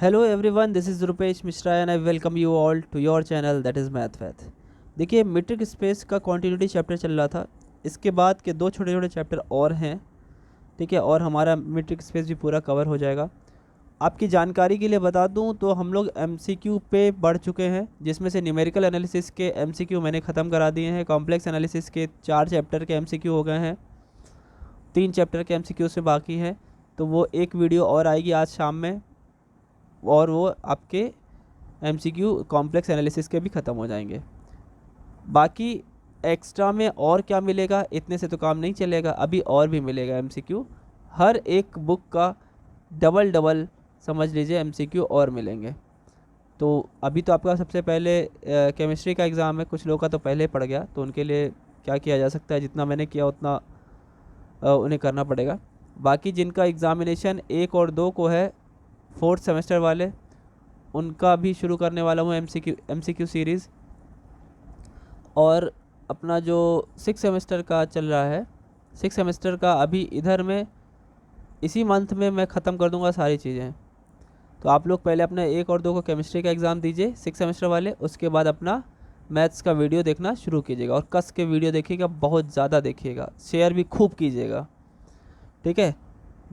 Hello everyone, this is Rupesh Mishra and I welcome you all to your channel that is math वैथ। देखिए, metric space का continuity chapter चल रहा था। इसके बाद के दो छोटे छोटे चैप्टर और हैं, ठीक है, और हमारा मीट्रिक स्पेस भी पूरा कवर हो जाएगा। आपकी जानकारी के लिए बता दूं तो हम लोग एमसीक्यू पे बढ़ चुके हैं, जिसमें से न्यूमेरिकल एनालिसिस के एमसीक्यू मैंने ख़त्म करा दिए हैं। कॉम्प्लेक्स एनालिसिस के 4 चैप्टर के एमसीक्यू हो गए हैं, 3 चैप्टर के एमसीक्यू से बाकी हैं। तो वो एक वीडियो और आएगी आज शाम में, और वो आपके एमसीक्यू कॉम्प्लेक्स एनालिसिस के भी ख़त्म हो जाएंगे। बाकी एक्स्ट्रा में और क्या मिलेगा, इतने से तो काम नहीं चलेगा, अभी और भी मिलेगा एमसीक्यू। हर एक बुक का डबल डबल समझ लीजिए एमसीक्यू और मिलेंगे। तो अभी तो आपका सबसे पहले केमिस्ट्री का एग्ज़ाम है, कुछ लोगों का तो पहले पड़ गया, तो उनके लिए क्या किया जा सकता है, जितना मैंने किया उतना उन्हें करना पड़ेगा। बाकी जिनका एग्ज़ामिनेशन 1 और 2 को है, 4th सेमेस्टर वाले, उनका भी शुरू करने वाला हूँ एमसीक्यू सीरीज़। और अपना जो 6 सेमेस्टर का चल रहा है, 6 सेमेस्टर का अभी इधर में इसी मंथ में मैं ख़त्म कर दूंगा सारी चीज़ें। तो आप लोग पहले अपना 1 और 2 को केमिस्ट्री का एग्ज़ाम दीजिए 6 सेमेस्टर वाले, उसके बाद अपना मैथ्स का वीडियो देखना शुरू कीजिएगा, और कस के वीडियो देखिएगा, बहुत ज़्यादा देखिएगा, शेयर भी खूब कीजिएगा, ठीक है।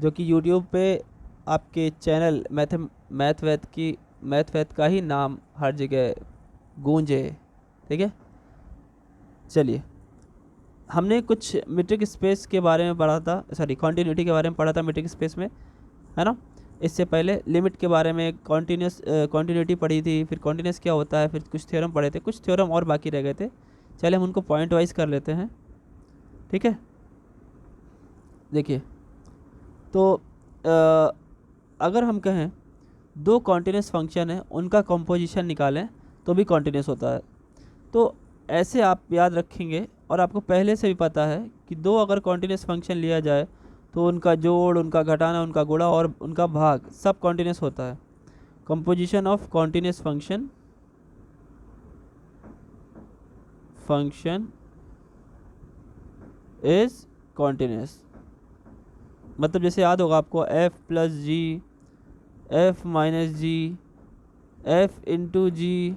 जो कि यूट्यूब पे आपके चैनल मैथ वैथ का ही नाम हर जगह गूंजे, ठीक है। चलिए, हमने कुछ मीट्रिक स्पेस के बारे में पढ़ा था, सॉरी कॉन्टिन्यूटी के बारे में पढ़ा था मीट्रिक स्पेस में, है ना। इससे पहले लिमिट के बारे में कॉन्टिन्यूटी पढ़ी थी, फिर कॉन्टिन्यूस क्या होता है, फिर कुछ थ्योरम पढ़े थे, कुछ थ्योरम और बाकी रह गए थे। चले हम उनको पॉइंट वाइज कर लेते हैं, ठीक है। देखिए, तो अगर हम कहें दो कॉन्टिन्यूस फंक्शन है, उनका कॉम्पोजिशन निकालें तो भी कॉन्टिन्यूस होता है। तो ऐसे आप याद रखेंगे, और आपको पहले से भी पता है कि दो अगर कॉन्टिन्यूस फंक्शन लिया जाए तो उनका जोड़, उनका घटाना, उनका गुणा और उनका भाग सब कॉन्टिन्यूस होता है। Composition of continuous function is continuous. मतलब जैसे याद होगा आपको, f प्लस जी, f माइनस जी, f इंटू जी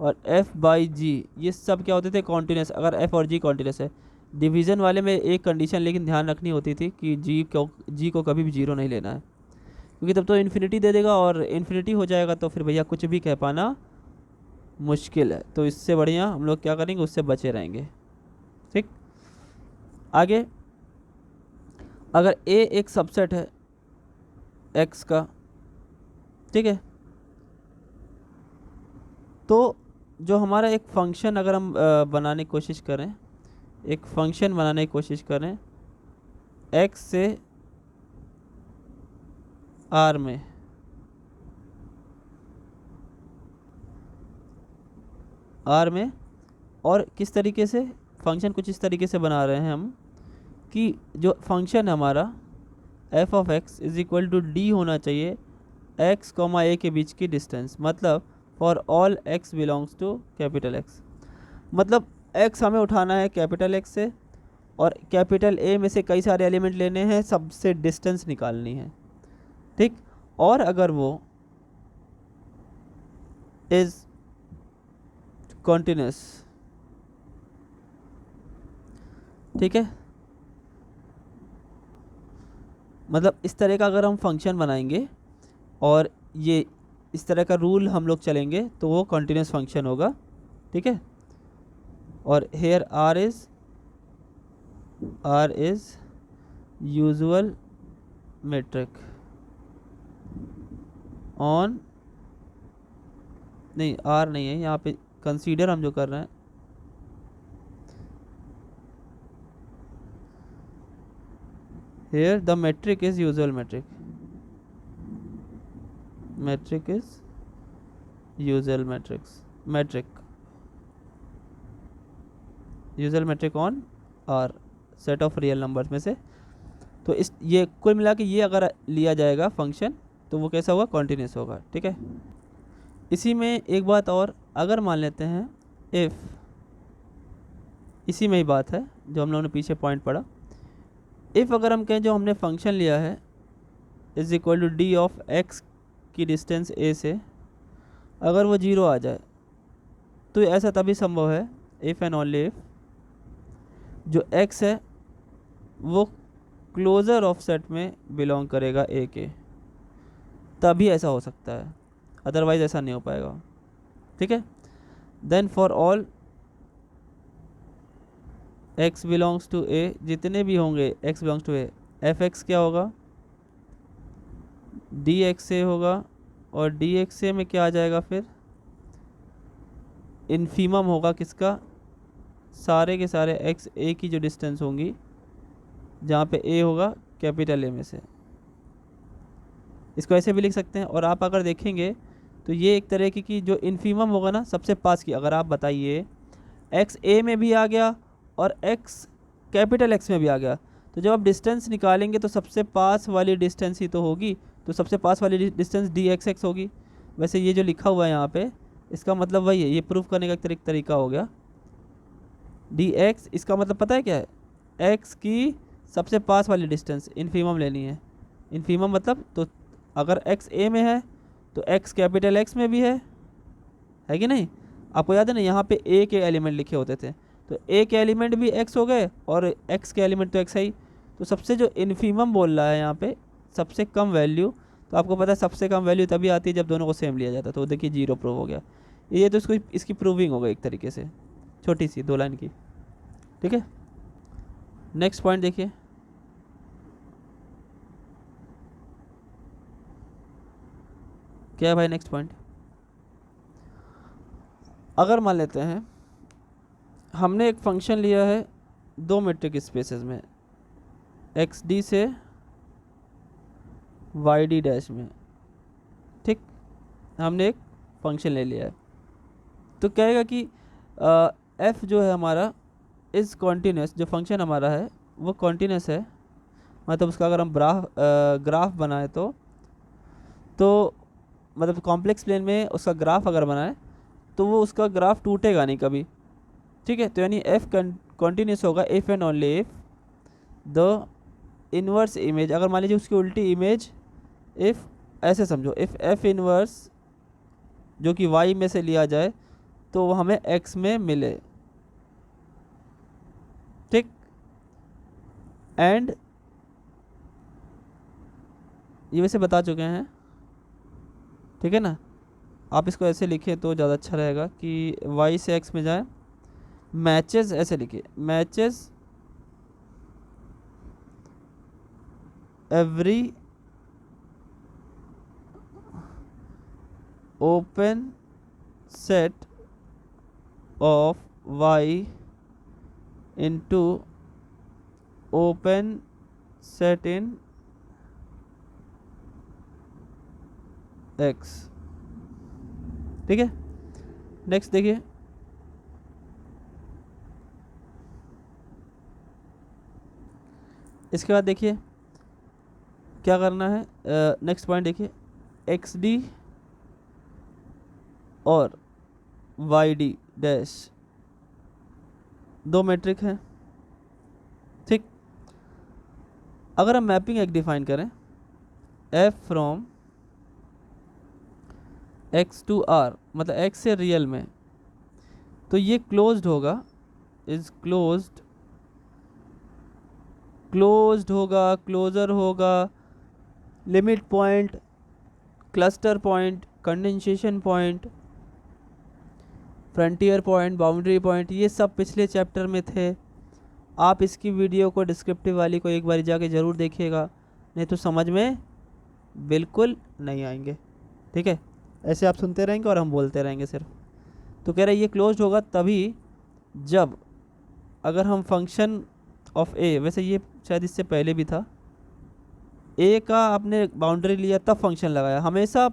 और f बाई जी, ये सब क्या होते थे, कॉन्टिन्यूस। अगर f और g कॉन्टिन्यूस है, डिवीज़न वाले में एक कंडीशन लेकिन ध्यान रखनी होती थी कि g को कभी भी जीरो नहीं लेना है, क्योंकि तब तो इन्फिनिटी दे देगा, और इन्फिनिटी हो जाएगा तो फिर भैया कुछ भी कह पाना मुश्किल है। तो इससे बढ़िया हम लोग क्या करेंगे, उससे बचे रहेंगे, ठीक। आगे, अगर a एक सबसेट है x का, ठीक है, तो जो हमारा एक फंक्शन अगर हम बनाने की कोशिश करें, एक फंक्शन बनाने की कोशिश करें x से r में, और किस तरीके से फंक्शन, कुछ इस तरीके से बना रहे हैं हम कि जो फंक्शन हमारा f of x is equal to D होना चाहिए x, a के बीच की डिस्टेंस, मतलब for all x belongs to capital X। मतलब x हमें उठाना है कैपिटल X से, और कैपिटल A में से कई सारे एलिमेंट लेने हैं, सबसे डिस्टेंस निकालनी है, ठीक। और अगर वो इज कॉन्टिन्यूस, ठीक है, मतलब इस तरह का अगर हम फंक्शन बनाएंगे और ये इस तरह का रूल हम लोग चलेंगे तो वो कॉन्टिन्यूस फंक्शन होगा, ठीक है। और here R is usual metric on, नहीं आर नहीं है यहाँ पे, कंसीडर हम जो कर रहे हैं, here the metric is usual metric is usual metric on R set of real numbers में से। तो इस ये कुल मिला के ये अगर लिया जाएगा फंक्शन, तो वो कैसा होगा, कॉन्टिन्यूस होगा, ठीक है। इसी में एक बात और, अगर मान लेते हैं इफ़, इसी में ही बात है जो हम लोगों ने पीछे पॉइंट पढ़ा, इफ़ अगर हम कहें जो हमने फंक्शन लिया है is equal to D of X की डिस्टेंस ए से अगर वो 0 आ जाए तो ऐसा तभी संभव है इफ़ एंड ओनली इफ जो x है वो क्लोज़र ऑफसेट में बिलोंग करेगा ए के, तभी ऐसा हो सकता है, अदरवाइज ऐसा नहीं हो पाएगा। ठीक है। Then for all x belongs to A, जितने भी होंगे x belongs to A, f x क्या होगा, डी एक्स ए होगा, और डी एक्स ए में क्या आ जाएगा फिर, इन्फीमम होगा किसका, सारे के सारे एक्स ए की जो डिस्टेंस होंगी, जहाँ पे ए होगा कैपिटल ए में से। इसको ऐसे भी लिख सकते हैं। और आप अगर देखेंगे तो ये एक तरह की जो इन्फीमम होगा ना, सबसे पास की, अगर आप बताइए एक्स ए में भी आ गया और एक्स कैपिटल एक्स में भी आ गया, तो जब आप डिस्टेंस निकालेंगे तो सबसे पास वाली डिस्टेंस ही तो होगी, तो सबसे पास वाली डिस्टेंस डी एक्स एक्स होगी। वैसे ये जो लिखा हुआ है यहाँ पे, इसका मतलब वही है, ये प्रूफ करने का एक तरीका हो गया। डी एक्स, इसका मतलब पता है क्या है, एक्स की सबसे पास वाली डिस्टेंस इन्फीमम लेनी है। इन्फीमम मतलब, तो अगर एक्स ए में है तो एक्स कैपिटल एक्स में भी है कि नहीं। आपको याद है ना, यहाँ पे ए के एलिमेंट लिखे होते थे, तो ए के एलिमेंट भी एक्स हो गए और एक्स के एलिमेंट तो एक्स है ही। तो सबसे जो इन्फीमम बोल रहा है यहाँ पे, सबसे कम वैल्यू, तो आपको पता है सबसे कम वैल्यू तभी आती है जब दोनों को सेम लिया जाता है। तो देखिए 0 प्रूव हो गया। ये तो इसकी प्रूविंग हो गई एक तरीके से, छोटी सी 2 लाइन की। ठीक है। नेक्स्ट पॉइंट देखिए, क्या है भाई नेक्स्ट पॉइंट। अगर मान लेते हैं हमने एक फंक्शन लिया है 2 मेट्रिक स्पेसेस में, एक्स डी से वाई डी डैश में। ठीक, हमने एक फंक्शन ले लिया है, तो कहेगा कि एफ जो है हमारा इज़ कॉन्टीन्यूस, जो फंक्शन हमारा है वो कॉन्टीन्यूस है। मतलब उसका अगर हम ग्राफ बनाए तो मतलब कॉम्प्लेक्स प्लेन में उसका ग्राफ अगर बनाए तो वो उसका ग्राफ टूटेगा नहीं कभी। ठीक है। तो यानी एफ कॉन्टीन्यूस होगा if and only if the inverse image, अगर मान लीजिए उसकी उल्टी इमेज, इफ़ ऐसे समझो, इफ़ एफ इन्वर्स जो कि वाई में से लिया जाए तो वो हमें एक्स में मिले। ठीक। एंड ये वैसे बता चुके हैं, ठीक है ना। आप इसको ऐसे लिखें तो ज़्यादा अच्छा रहेगा कि वाई से एक्स में जाए, मैचेस, ऐसे लिखिए, matches every open set of Y into open set in X. ठीक है। नेक्स्ट देखिए, इसके बाद देखिए क्या करना है। नेक्स्ट पॉइंट देखिए, एक्स डी और वाई डी डैश 2 मैट्रिक हैं। ठीक। अगर हम मैपिंग एक डिफाइन करें, F from X to R, मतलब एक्स से रियल में, तो ये क्लोज्ड होगा, इज क्लोज्ड, क्लोज्ड होगा, क्लोजर होगा, limit point, cluster point, condensation point, frontier point, boundary point, ये सब पिछले चैप्टर में थे। आप इसकी वीडियो को डिस्क्रिप्टिव वाली को एक बार जाके ज़रूर देखिएगा, नहीं तो समझ में बिल्कुल नहीं आएंगे। ठीक है। ऐसे आप सुनते रहेंगे और हम बोलते रहेंगे सिर्फ। तो कह रहे ये क्लोज्ड होगा तभी जब, अगर हम फंक्शन ऑफ ए, वैसे ये शायद इससे पहले भी था, ए का आपने बाउंड्री लिया तब फंक्शन लगाया, हमेशा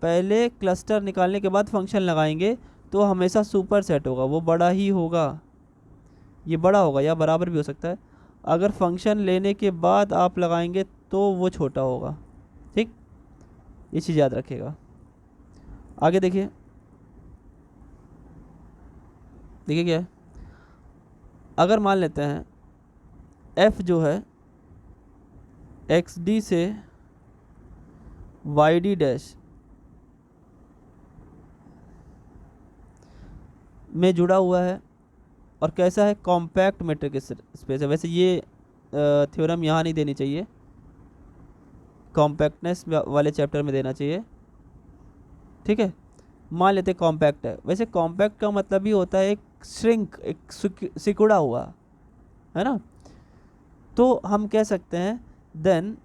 पहले क्लस्टर निकालने के बाद फंक्शन लगाएंगे तो हमेशा सुपर सेट होगा, वो बड़ा ही होगा, ये बड़ा होगा या बराबर भी हो सकता है। अगर फंक्शन लेने के बाद आप लगाएंगे तो वो छोटा होगा। ठीक, ये चीज़ याद रखिएगा। आगे देखिए, देखिए क्या है, अगर मान लेते हैं f जो है एक्स डी से वाई डी डैश में जुड़ा हुआ है और कैसा है, कॉम्पैक्ट मेट्रिक स्पेस है। वैसे ये थ्योरम यहाँ नहीं देनी चाहिए, कॉम्पैक्टनेस वाले चैप्टर में देना चाहिए, ठीक है। मान लेते कॉम्पैक्ट है। वैसे कॉम्पैक्ट का मतलब ही होता है एक श्रिंक, एक सिकुड़ा हुआ, है ना। तो हम कह सकते हैं then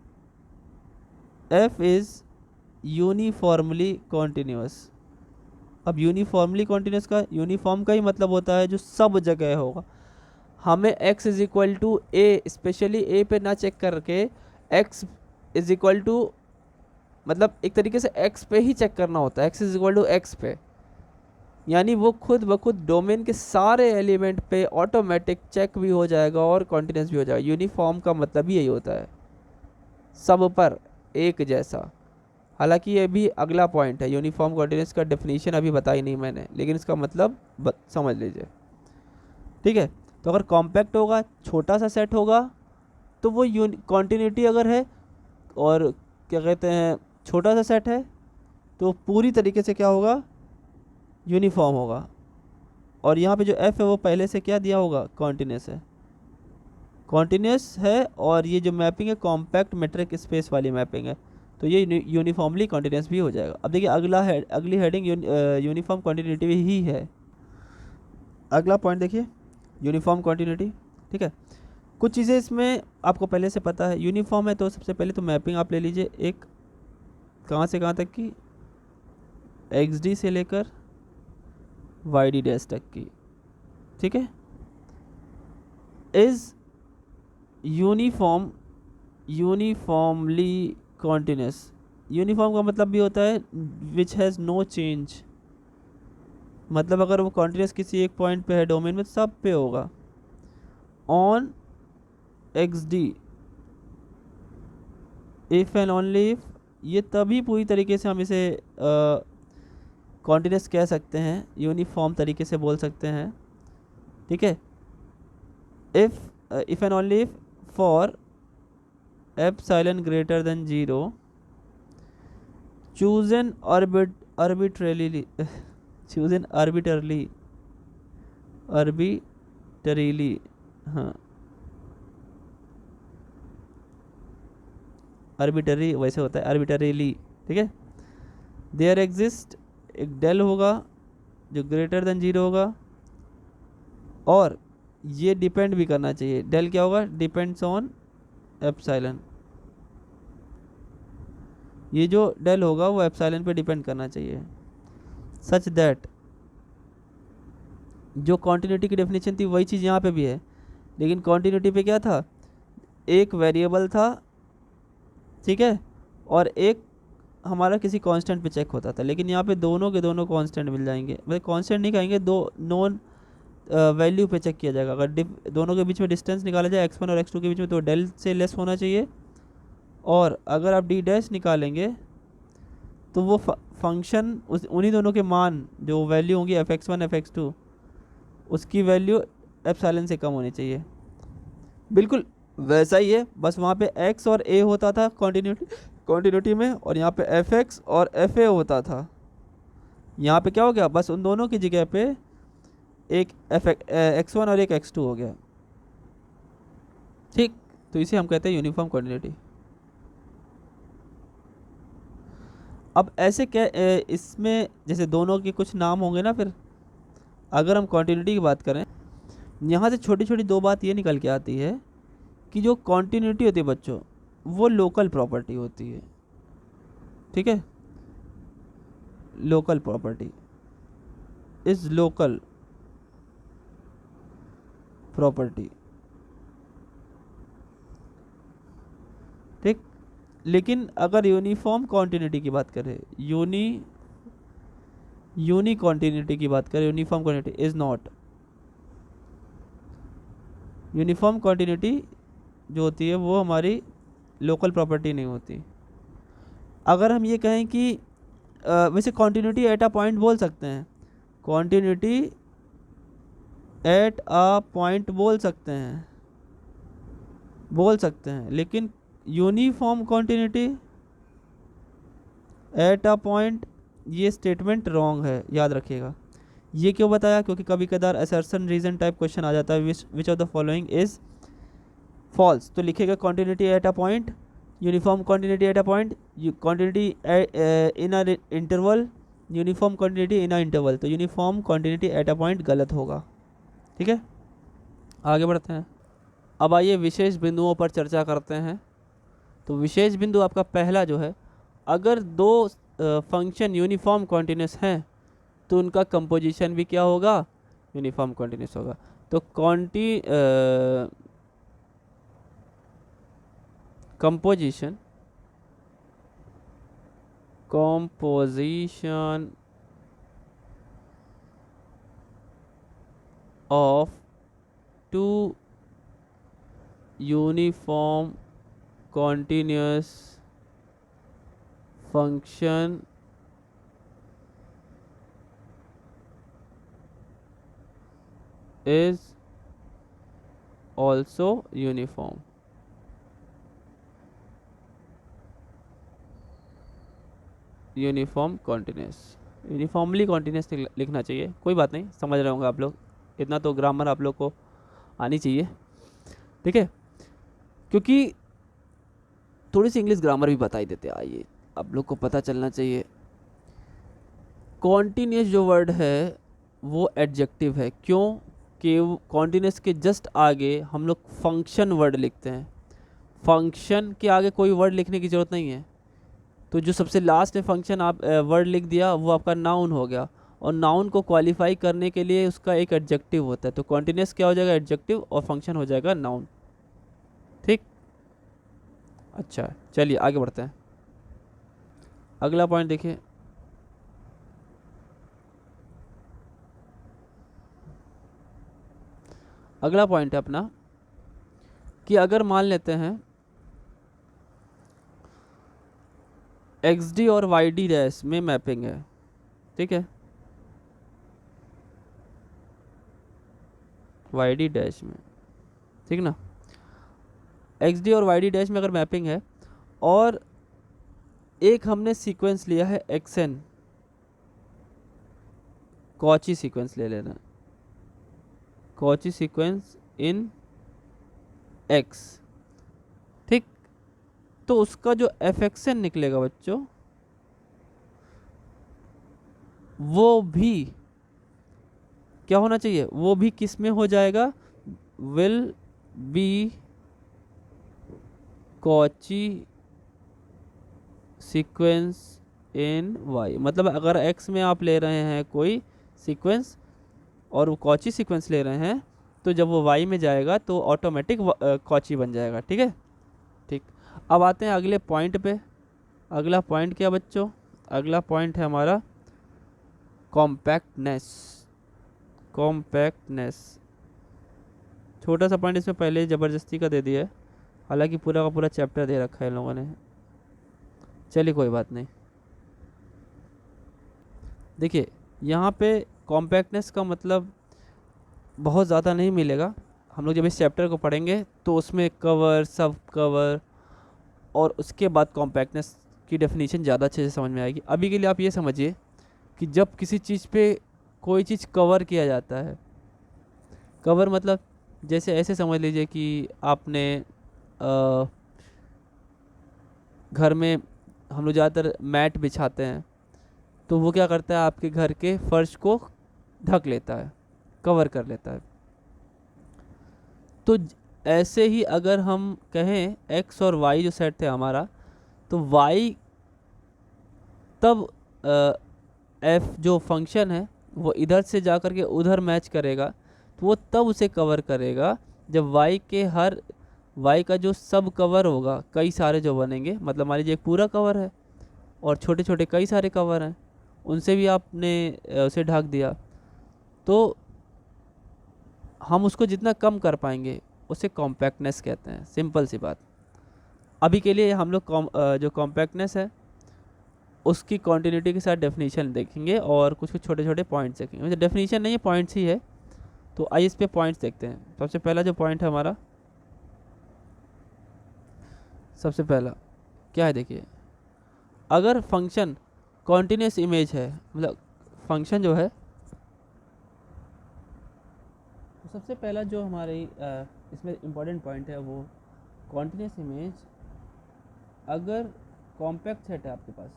F is uniformly continuous. अब यूनिफॉर्मली कॉन्टिन्यूस का, यूनिफॉर्म का ही मतलब होता है जो सब जगह होगा। हमें x is equal to A, specially A पे ना चेक करके x इज इक्वल टू, मतलब एक तरीके से x पे ही चेक करना होता है, x is equal to x पे, यानी वो खुद ब खुद डोमेन के सारे एलिमेंट पे ऑटोमेटिक चेक भी हो जाएगा और कॉन्टिन्यूस भी हो जाएगा। यूनिफॉर्म का मतलब ही यही होता है, सब पर एक जैसा। हालांकि ये भी अगला पॉइंट है, यूनिफॉर्म कॉन्टिन्यूस का डेफिनेशन अभी बताई नहीं मैंने, लेकिन इसका मतलब समझ लीजिए, ठीक है। तो अगर कॉम्पैक्ट होगा, छोटा सा सेट होगा, तो वो कॉन्टिन्यूटी अगर है, और क्या कहते हैं छोटा सा सेट है, तो पूरी तरीके से क्या होगा, यूनिफॉर्म होगा। और यहाँ पे जो f है वो पहले से क्या दिया होगा, कॉन्टिन्यूस है, कॉन्टिन्यूस है। और ये जो मैपिंग है कॉम्पैक्ट मेट्रिक स्पेस वाली मैपिंग है, तो ये यूनिफॉर्मली कॉन्टिन्यूस भी हो जाएगा। अब देखिए अगली हेडिंग यूनिफॉर्म कॉन्टिन्यूटी ही है। अगला पॉइंट देखिए, यूनिफॉर्म कॉन्टिन्यूटी, ठीक है। कुछ चीज़ें इसमें आपको पहले से पता है। यूनिफॉर्म है तो सबसे पहले तो मैपिंग आप ले लीजिए, एक कहाँ से कहाँ तक की, एक्स डी से लेकर वाई डी डैश तक की, ठीक है। Is uniformly continuous. यूनिफॉर्म का मतलब भी होता है विच हैज़ नो चेंज, मतलब अगर वो कॉन्टिन्यूस किसी एक पॉइंट पे है डोमेन में, सब पे होगा। On x D if and only if, ये तभी पूरी तरीके से हम इसे कॉन्टिन्यूस कह सकते हैं, यूनिफॉर्म तरीके से बोल सकते हैं, ठीक है। If and only if for epsilon greater than 0 chosen arbitrarily chosen arbitrarily, हाँ arbitrary वैसे होता है, arbitrarily, ठीक है। देयर एग्जिस्ट एक डेल होगा जो ग्रेटर देन 0 होगा, और ये डिपेंड भी करना चाहिए। डेल क्या होगा, डिपेंड्स ऑन एप्सिलॉन। ये जो डेल होगा वो एप्सिलॉन पे डिपेंड करना चाहिए, सच दैट, जो कॉन्टिन्यूटी की डेफिनेशन थी वही चीज़ यहाँ पे भी है, लेकिन कॉन्टिन्यूटी पे क्या था, एक वेरिएबल था, ठीक है, और एक हमारा किसी कांस्टेंट पे चेक होता था। लेकिन यहाँ पे दोनों के दोनों कांस्टेंट मिल जाएंगे, मतलब कांस्टेंट नहीं कहेंगे, दो नॉन वैल्यू पे चेक किया जाएगा। अगर दोनों के बीच में डिस्टेंस निकाला जाए x1 और x2 के बीच में, तो डेल से लेस होना चाहिए। और अगर आप डी डैश निकालेंगे तो वो फंक्शन उन्हीं दोनों के मान जो वैल्यू होंगी f(x1) f(x2), उसकी वैल्यू एप्सिलॉन से कम होनी चाहिए। बिल्कुल वैसा ही है, बस वहाँ पे x और a होता था कॉन्टिन्यूटी में, और यहाँ पे fx और fa होता था। यहाँ पे क्या हो गया, बस उन दोनों की जगह पे एक x1 और एक x2 हो गया, ठीक। तो इसे हम कहते हैं यूनिफॉर्म कॉन्टिन्यूटी। अब ऐसे क्या इसमें जैसे दोनों के कुछ नाम होंगे ना, फिर अगर हम कॉन्टिन्यूटी की बात करें, यहाँ से छोटी छोटी दो बात ये निकल के आती है कि जो कॉन्टिन्यूटी होती है बच्चों, वो लोकल प्रॉपर्टी होती है, ठीक है। Local property is local property, ठीक। लेकिन अगर यूनिफॉर्म कॉन्टिन्यूटी की बात करें, यूनी कॉन्टिन्यूटी की बात करें, uniform continuity is not. Uniform continuity जो होती है वो हमारी लोकल प्रॉपर्टी नहीं होती। अगर हम ये कहें कि वैसे कॉन्टिन्यूटी एट अ पॉइंट बोल सकते हैं, कॉन्टिन्यूटी एट अ पॉइंट बोल सकते हैं, लेकिन uniform continuity at a point, ये स्टेटमेंट रॉन्ग है, याद रखिएगा। ये क्यों बताया? क्योंकि कभी कदार असर्शन रीजन टाइप क्वेश्चन आ जाता है, which of the following is false. तो लिखेगा continuity at a point, uniform continuity at a point, continuity in a interval, uniform continuity in a interval. तो uniform continuity at a point गलत होगा। ठीक है, आगे बढ़ते हैं। अब आइए विशेष बिंदुओं पर चर्चा करते हैं। तो विशेष बिंदु आपका पहला जो है, अगर दो फंक्शन यूनिफॉर्म कॉन्टिन्यूस हैं तो उनका कंपोजिशन भी क्या होगा? यूनिफॉर्म कॉन्टिन्यूस होगा। तो composition of two uniform continuous function is also uniform। Uniform continuous, uniformly continuous लिखना चाहिए, कोई बात नहीं, समझ रहे होंगे आप लोग, इतना तो ग्रामर आप लोग को आनी चाहिए। ठीक है, क्योंकि थोड़ी सी इंग्लिश ग्रामर भी बता ही देते हैं, आइए आप लोग को पता चलना चाहिए। कॉन्टिन्यूस जो वर्ड है वो एडजेक्टिव है, क्यों कि कॉन्टिन्यूस के जस्ट आगे हम लोग फंक्शन वर्ड लिखते हैं, फंक्शन के आगे कोई वर्ड लिखने की ज़रूरत नहीं है। तो जो सबसे लास्ट में फंक्शन आप वर्ड लिख दिया वो आपका नाउन हो गया, और नाउन को क्वालिफाई करने के लिए उसका एक एडजेक्टिव होता है। तो कॉन्टिन्यूस क्या हो जाएगा? एडजेक्टिव, और फंक्शन हो जाएगा नाउन। ठीक, अच्छा चलिए आगे बढ़ते हैं। अगला पॉइंट देखिए, अगला पॉइंट है अपना कि अगर मान लेते हैं एक्स डी और वाई डी डैश में मैपिंग है, ठीक है, वाई डी डैश में, ठीक ना, एक्स डी और वाई डी डैश में अगर मैपिंग है, और एक हमने सीक्वेंस लिया है एक्स एन, कॉची सीक्वेंस ले लेना, कॉची सीक्वेंस इन एक्स, ठीक, तो उसका जो एफ एक्स एन निकलेगा बच्चों, वो भी क्या होना चाहिए? वो भी किस में हो जाएगा? Will be Cauchy sequence in Y. मतलब अगर एक्स में आप ले रहे हैं कोई सीक्वेंस और वो कॉची सीक्वेंस ले रहे हैं, तो जब वो वाई में जाएगा तो ऑटोमेटिक कॉची बन जाएगा। ठीक है, ठीक। अब आते हैं अगले पॉइंट पे। अगला पॉइंट क्या बच्चों? अगला पॉइंट है हमारा कॉम्पैक्टनेस। कॉम्पैक्टनेस छोटा सा पॉइंट इसमें पहले ज़बरदस्ती का दे दिया है, हालांकि पूरा का पूरा चैप्टर दे रखा है इन लोगों ने। चलिए कोई बात नहीं। देखिए यहाँ पे कॉम्पैक्टनेस का मतलब बहुत ज़्यादा नहीं मिलेगा। हम लोग जब इस चैप्टर को पढ़ेंगे तो उसमें कवर, सब कवर, और उसके बाद कॉम्पैक्टनेस की डेफिनेशन ज़्यादा अच्छे से समझ में आएगी। अभी के लिए आप ये समझिए कि जब किसी चीज़ पे कोई चीज़ कवर किया जाता है, कवर मतलब जैसे ऐसे समझ लीजिए कि आपने घर में हम लोग ज़्यादातर मैट बिछाते हैं, तो वो क्या करता है? आपके घर के फर्श को ढक लेता है, कवर कर लेता है। तो ऐसे ही अगर हम कहें एक्स और वाई जो सेट थे हमारा, तो वाई तब एफ जो फंक्शन है वो इधर से जा कर के उधर मैच करेगा, तो वो तब उसे कवर करेगा जब वाई के हर वाई का जो सब कवर होगा, कई सारे जो बनेंगे, मतलब मान लीजिए एक पूरा कवर है और छोटे छोटे कई सारे कवर हैं, उनसे भी आपने उसे ढक दिया, तो हम उसको जितना कम कर पाएंगे उसे कॉम्पैक्टनेस कहते हैं। सिंपल सी बात। अभी के लिए हम लोग जो कॉम्पैक्टनेस है उसकी कॉन्टिन्यूटी के साथ डेफिनेशन देखेंगे और कुछ कुछ छोटे छोटे पॉइंट्स देखेंगे। मतलब डेफिनेशन नहीं है, पॉइंट्स ही है। तो आइए इस पे पॉइंट्स देखते हैं। सबसे पहला जो पॉइंट है हमारा, सबसे पहला क्या है देखिए, अगर फंक्शन कॉन्टिन्यूस इमेज है, मतलब फंक्शन जो है, तो सबसे पहला जो हमारे इसमें इम्पोर्टेंट पॉइंट है वो कॉन्टिन्यूस इमेज अगर कॉम्पैक्ट सेट है आपके पास,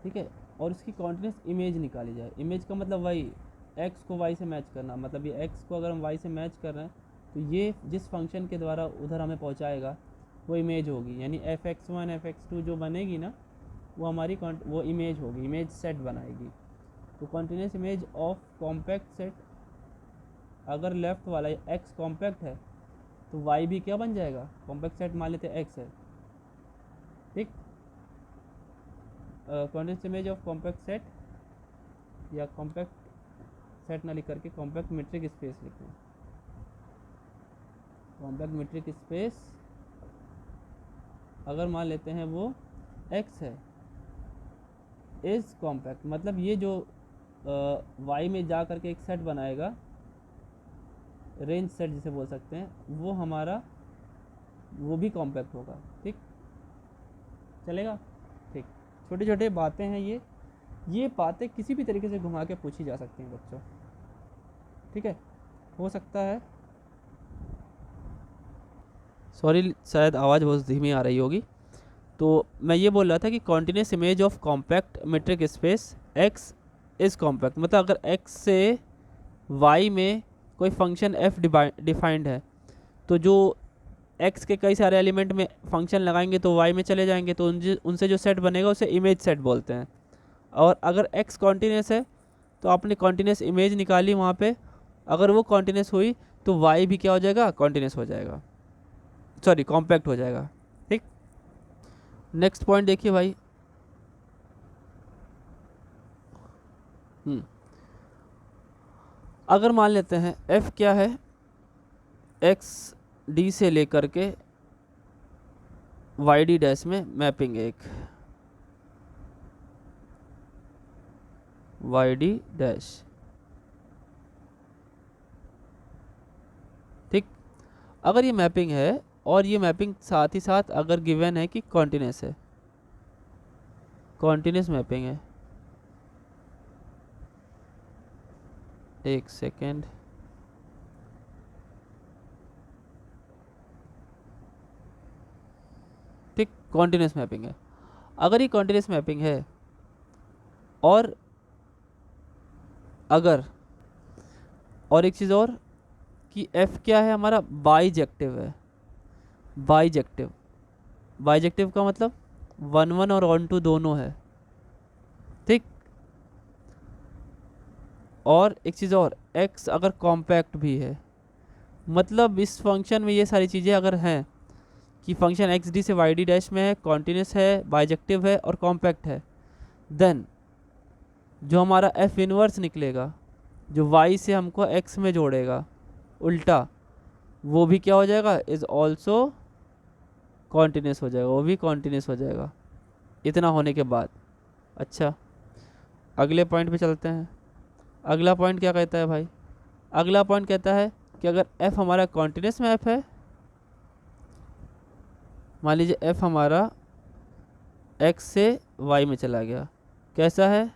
ठीक है, और इसकी कॉन्टिन्यूस इमेज निकाली जाए। इमेज का मतलब वही x को y से मैच करना, मतलब ये x को अगर हम y से मैच कर रहे हैं तो ये जिस फंक्शन के द्वारा उधर हमें पहुंचाएगा वो इमेज होगी, यानी fx1 fx2 जो बनेगी ना वो हमारी वो इमेज होगी, इमेज सेट बनाएगी। तो continuous image of compact set, अगर लेफ्ट वाला x कॉम्पैक्ट है तो y भी क्या बन जाएगा, कॉम्पैक्ट सेट मान लेते हैं x है, ठीक। Continuous image of compact set, या कॉम्पैक्ट सेट ना लिख करके कॉम्पैक्ट मीट्रिक स्पेस लिखें। कॉम्पैक्ट मीट्रिक स्पेस अगर मान लेते हैं वो x है, इज कॉम्पैक्ट, मतलब ये जो y में जा करके एक सेट बनाएगा, रेंज सेट जिसे बोल सकते हैं, वो हमारा वो भी कॉम्पैक्ट होगा, ठीक चलेगा, ठीक। छोटी छोटी बातें हैं ये बातें किसी भी तरीके से घुमा के पूछी जा सकती हैं बच्चों, ठीक है। हो सकता है, सॉरी शायद आवाज़ बहुत धीमी आ रही होगी। तो मैं ये बोल रहा था कि continuous image of compact metric space x is compact, मतलब अगर x से y में कोई फंक्शन f डिफाइंड है तो जो x के कई सारे एलिमेंट में फंक्शन लगाएंगे तो y में चले जाएंगे, तो उनसे जो सेट बनेगा उसे इमेज सेट बोलते हैं। और अगर x कॉन्टिन्यूस है तो आपने कॉन्टिन्यूस इमेज निकाली वहाँ पे, अगर वो कॉन्टिन्यूस हुई तो y भी क्या हो जाएगा, कॉन्टिन्यूस हो जाएगा, सॉरी कॉम्पैक्ट हो जाएगा, ठीक। नेक्स्ट पॉइंट देखिए भाई, अगर मान लेते हैं f क्या है, x d से लेकर के वाई डी डैश में मैपिंग है एक, वाई डी डैश, ठीक। अगर ये मैपिंग है और ये मैपिंग साथ ही साथ अगर गिवन है कि कॉन्टिन्यूस है, कॉन्टिन्यूस मैपिंग है, एक सेकेंड, ठीक, कॉन्टिन्यूस मैपिंग है। अगर ये कॉन्टिन्यूस मैपिंग है और अगर और एक चीज़ और कि f क्या है हमारा, बाइजेक्टिव है, बाइजेक्टिव, बाइजेक्टिव का मतलब 1 1 और 1 2 दोनों है, ठीक। और एक चीज़ और, x अगर कॉम्पैक्ट भी है, मतलब इस फंक्शन में ये सारी चीज़ें अगर हैं कि फंक्शन एक्स डी से वाई डी डैश में है, कॉन्टिन्यूस है, बाइजेक्टिव है और कॉम्पैक्ट है, देन जो हमारा f इनवर्स निकलेगा, जो y से हमको x में जोड़ेगा उल्टा, वो भी क्या हो जाएगा, इज़ ऑल्सो कॉन्टिन्यूस हो जाएगा, वो भी कॉन्टिन्यूस हो जाएगा। इतना होने के बाद अच्छा अगले पॉइंट पे चलते हैं। अगला पॉइंट क्या कहता है भाई, अगला पॉइंट कहता है कि अगर f हमारा कॉन्टिन्यूस मैप है, मान लीजिए f हमारा x से y में चला गया, कैसा है,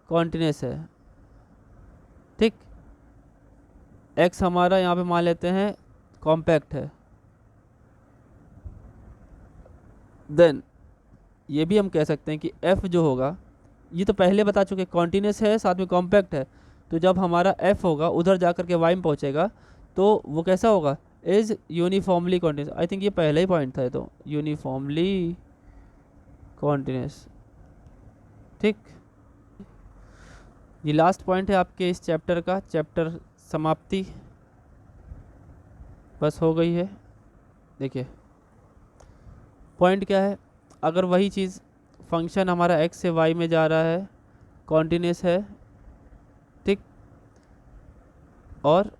कॉन्टिन्यूस है, ठीक। x हमारा यहाँ पे मान लेते हैं कॉम्पैक्ट है, देन ये भी हम कह सकते हैं कि f जो होगा, ये तो पहले बता चुके कॉन्टिन्यूस है साथ में कॉम्पैक्ट है, तो जब हमारा f होगा उधर जा कर के y में पहुँचेगा तो वो कैसा होगा, is uniformly continuous. I think ये पहला ही पॉइंट था, ये तो यूनिफॉर्मली कॉन्टिन्यूस, ठीक। ये लास्ट पॉइंट है आपके इस चैप्टर का, चैप्टर समाप्ति बस हो गई है। देखिए पॉइंट क्या है, अगर वही चीज़ फंक्शन हमारा x से y में जा रहा है, कॉन्टिन्यूस है, ठीक, और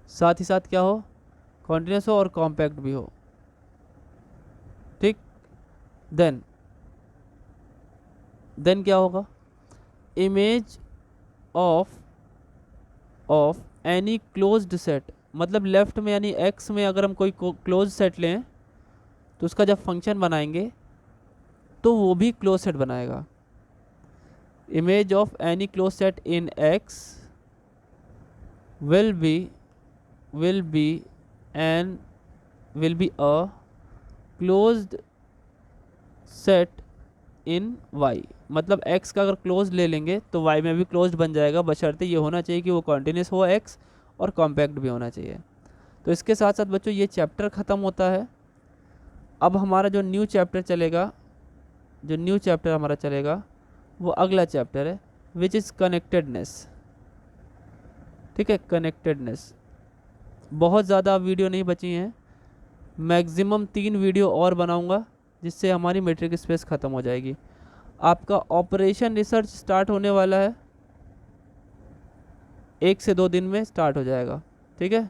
साथ ही साथ क्या हो, कॉन्टिन्यूस हो और कॉम्पैक्ट भी हो, ठीक, देन क्या होगा, image of any closed set, मतलब लेफ्ट में यानी x में अगर हम कोई क्लोज सेट लें तो उसका जब फंक्शन बनाएंगे तो वो भी क्लोज सेट बनाएगा, image of any close set in x will be a closed set in y। मतलब x का अगर क्लोज ले लेंगे तो y में भी क्लोज्ड बन जाएगा, बशर्ते ये होना चाहिए कि वो कॉन्टिन्यूस हो x और कॉम्पैक्ट भी होना चाहिए। तो इसके साथ साथ बच्चों ये चैप्टर ख़त्म होता है। अब हमारा जो न्यू चैप्टर चलेगा वो अगला चैप्टर है विच इज़ कनेक्टेडनेस। ठीक है, कनेक्टेडनेस। बहुत ज़्यादा वीडियो नहीं बची हैं, मैक्सिमम 3 वीडियो और बनाऊंगा जिससे हमारी मीट्रिक स्पेस ख़त्म हो जाएगी। आपका ऑपरेशन रिसर्च स्टार्ट होने वाला है, 1 से 2 दिन में स्टार्ट हो जाएगा। ठीक है,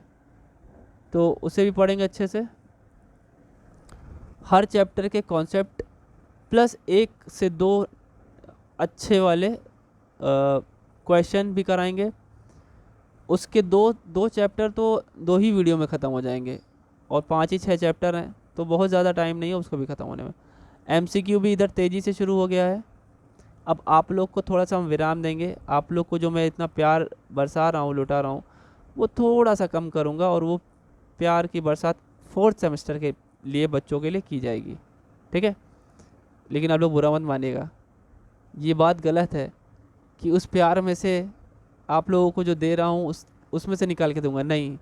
तो उसे भी पढ़ेंगे अच्छे से। हर चैप्टर के कॉन्सेप्ट प्लस 1 से 2 अच्छे वाले क्वेश्चन भी कराएंगे। उसके दो चैप्टर तो 2 ही वीडियो में ख़त्म हो जाएंगे और 5 ही 6 चैप्टर हैं, तो बहुत ज़्यादा टाइम नहीं है उसको भी ख़त्म होने में। MCQ भी इधर तेज़ी से शुरू हो गया है। अब आप लोग को थोड़ा सा हम विराम देंगे। आप लोग को जो मैं इतना प्यार बरसा रहा हूँ, लुटा रहा हूँ, वो थोड़ा सा कम करूँगा और वो प्यार की बरसात 4th सेमेस्टर के लिए बच्चों के लिए की जाएगी। ठीक है, लेकिन आप लोग बुरा मत मानिएगा, ये बात गलत है कि उस प्यार में से आप लोगों को जो दे रहा हूँ उसमें से निकाल के दूंगा। नहीं,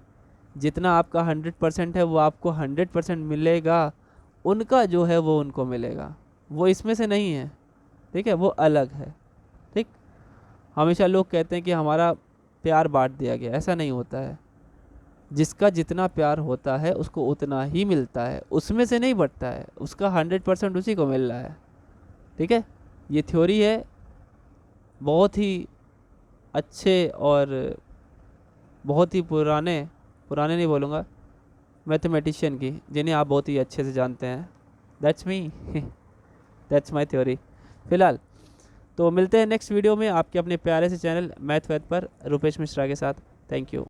जितना आपका 100% है वो आपको 100% मिलेगा, उनका जो है वो उनको मिलेगा, वो इसमें से नहीं है। ठीक है, वो अलग है। ठीक, हमेशा लोग कहते हैं कि हमारा प्यार बांट दिया गया, ऐसा नहीं होता है। जिसका जितना प्यार होता है उसको उतना ही मिलता है, उसमें से नहीं बढ़ता है, उसका 100% उसी को मिल रहा है। ठीक है, ये थ्योरी है बहुत ही अच्छे और बहुत ही पुराने नहीं बोलूँगा, मैथमेटिशियन की, जिन्हें आप बहुत ही अच्छे से जानते हैं। That's me that's my theory. फ़िलहाल तो मिलते हैं नेक्स्ट वीडियो में आपके अपने प्यारे से चैनल मैथ वैथ पर रुपेश मिश्रा के साथ। Thank you.